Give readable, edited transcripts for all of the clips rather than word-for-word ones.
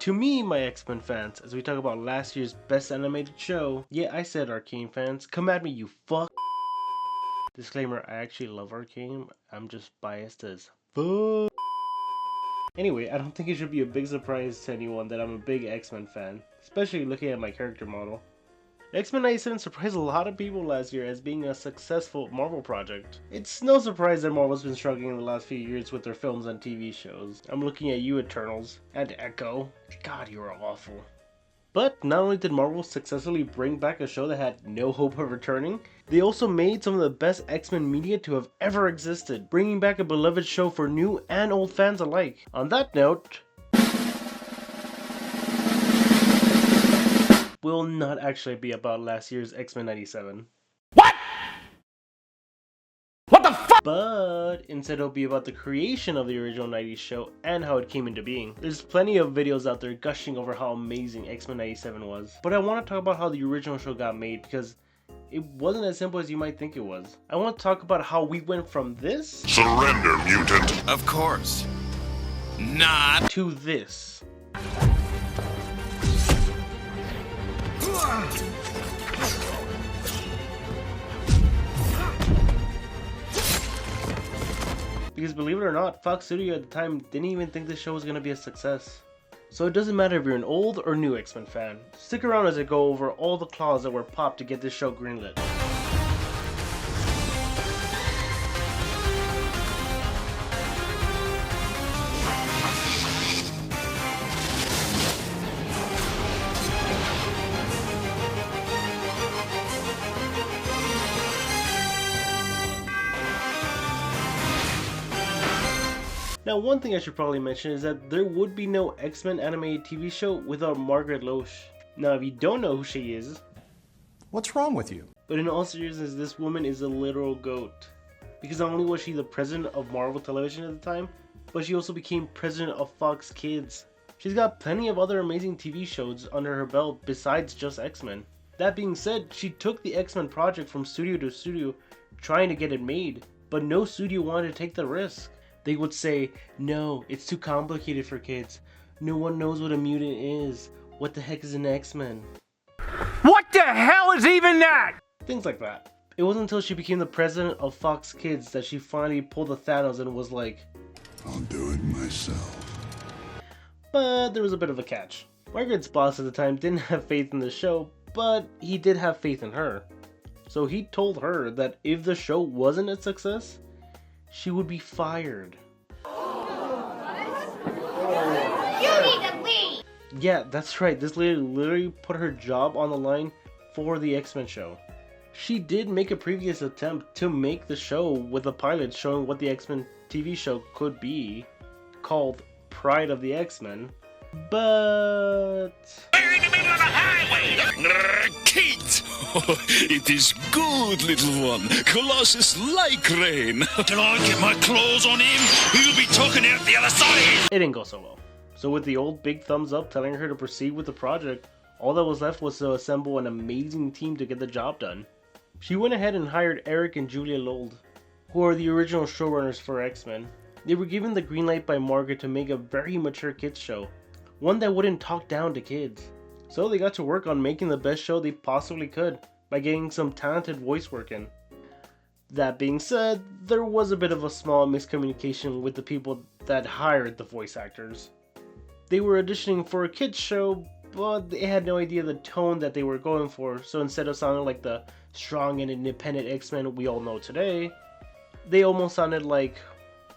To me, my X-Men fans, as we talk about last year's best animated show, yeah, I said Arcane fans, come at me, you fuck. Disclaimer, I actually love Arcane, I'm just biased as fuck. Anyway, I don't think it should be a big surprise to anyone that I'm a big X-Men fan, especially looking at my character model. X-Men 97 surprised a lot of people last year as being a successful Marvel project. It's no surprise that Marvel's been struggling in the last few years with their films and TV shows. I'm looking at you, Eternals, and Echo. God, you are awful. But not only did Marvel successfully bring back a show that had no hope of returning, they also made some of the best X-Men media to have ever existed, bringing back a beloved show for new and old fans alike. On that note, will not actually be about last year's X-Men 97. What? What the fuck? But instead it'll be about the creation of the original 90s show and how it came into being. There's plenty of videos out there gushing over how amazing X-Men 97 was. But I want to talk about how the original show got made because it wasn't as simple as you might think it was. I want to talk about how we went from this... Surrender, mutant! Of course. Not... to this. Because believe it or not, Fox Studio at the time didn't even think this show was going to be a success. So it doesn't matter if you're an old or new X-Men fan, stick around as I go over all the claws that were popped to get this show greenlit. Now, one thing I should probably mention is that there would be no X-Men animated TV show without Margaret Loesch. Now, if you don't know who she is... What's wrong with you? But in all seriousness, this woman is a literal goat. Because not only was she the president of Marvel Television at the time, but she also became president of Fox Kids. She's got plenty of other amazing TV shows under her belt besides just X-Men. That being said, she took the X-Men project from studio to studio trying to get it made, but no studio wanted to take the risk. They would say, no, it's too complicated for kids. No one knows what a mutant is. What the heck is an X-Men? What the hell is even that? Things like that. It wasn't until she became the president of Fox Kids that she finally pulled the Thanos and was like, I'll do it myself. But there was a bit of a catch. Margaret's boss at the time didn't have faith in the show, but he did have faith in her. So he told her that if the show wasn't a success, she would be fired. You need to leave! Yeah, that's right. This lady literally put her job on the line for the X-Men show. She did make a previous attempt to make the show with a pilot showing what the X-Men TV show could be, called Pride of the X-Men, but... We're in the middle of the highway! Kids! It is good, little one. Colossus like rain. Till I get my claws on him, he'll be talking out the other side! It didn't go so well. So with the old big thumbs up telling her to proceed with the project, all that was left was to assemble an amazing team to get the job done. She went ahead and hired Eric and Julia Lold, who are the original showrunners for X-Men. They were given the green light by Margaret to make a very mature kids show, one that wouldn't talk down to kids. So they got to work on making the best show they possibly could by getting some talented voice work in. That being said, there was a bit of a small miscommunication with the people that hired the voice actors. They were auditioning for a kids show, but they had no idea the tone that they were going for, so instead of sounding like the strong and independent X-Men we all know today, they almost sounded like,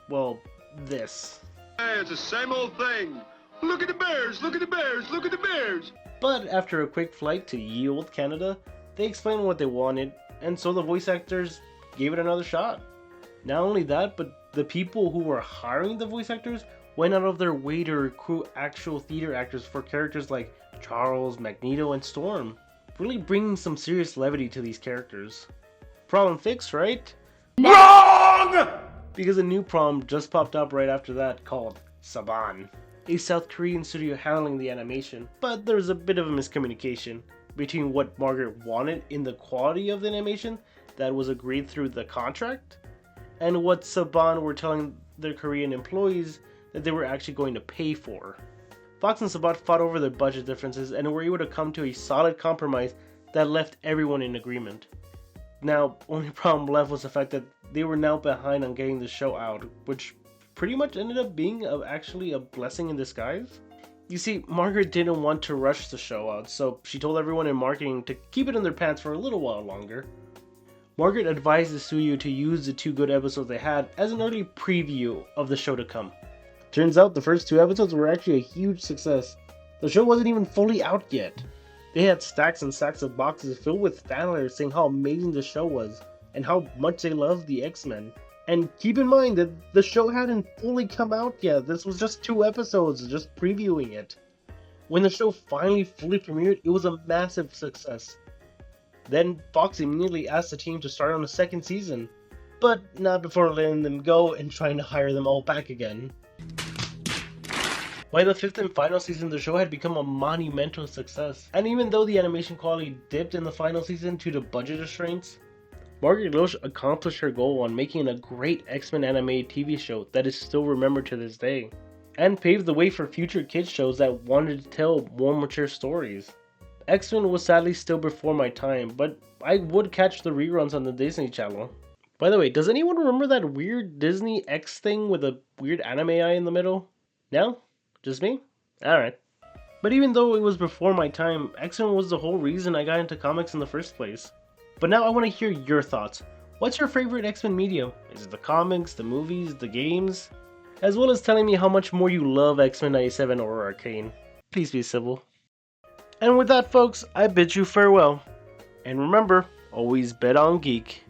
well, this. Hey, it's the same old thing. Look at the bears, look at the bears, look at the bears. But after a quick flight to ye olde Canada, they explained what they wanted, and so the voice actors gave it another shot. Not only that, but the people who were hiring the voice actors went out of their way to recruit actual theater actors for characters like Charles, Magneto, and Storm, really bringing some serious levity to these characters. Problem fixed, right? WRONG! Because a new problem just popped up right after that called Saban, a South Korean studio handling the animation, but there was a bit of a miscommunication between what Margaret wanted in the quality of the animation that was agreed through the contract, and what Saban were telling their Korean employees that they were actually going to pay for. Fox and Sabat fought over their budget differences and were able to come to a solid compromise that left everyone in agreement. Now, only problem left was the fact that they were now behind on getting the show out, which pretty much ended up being actually a blessing in disguise. You see, Margaret didn't want to rush the show out, so she told everyone in marketing to keep it in their pants for a little while longer. Margaret advised the studio to use the 2 good episodes they had as an early preview of the show to come. Turns out the first 2 episodes were actually a huge success. The show wasn't even fully out yet. They had stacks and stacks of boxes filled with fan letters saying how amazing the show was and how much they loved the X-Men. And keep in mind that the show hadn't fully come out yet. This was just 2 episodes, just previewing it. When the show finally fully premiered, it was a massive success. Then Fox immediately asked the team to start on a 2nd season, but not before letting them go and trying to hire them all back again. By the 5th and final season, the show had become a monumental success, and even though the animation quality dipped in the final season due to budget restraints, Margaret Loesch accomplished her goal on making a great X-Men animated TV show that is still remembered to this day, and paved the way for future kids shows that wanted to tell more mature stories. X-Men was sadly still before my time, but I would catch the reruns on the Disney Channel. By the way, does anyone remember that weird Disney X thing with a weird anime eye in the middle? No? Just me? Alright. But even though it was before my time, X-Men was the whole reason I got into comics in the first place. But now I want to hear your thoughts. What's your favorite X-Men medium? Is it the comics, the movies, the games? As well as telling me how much more you love X-Men 97 or Arcane. Please be civil. And with that, folks, I bid you farewell. And remember, always bet on Geek.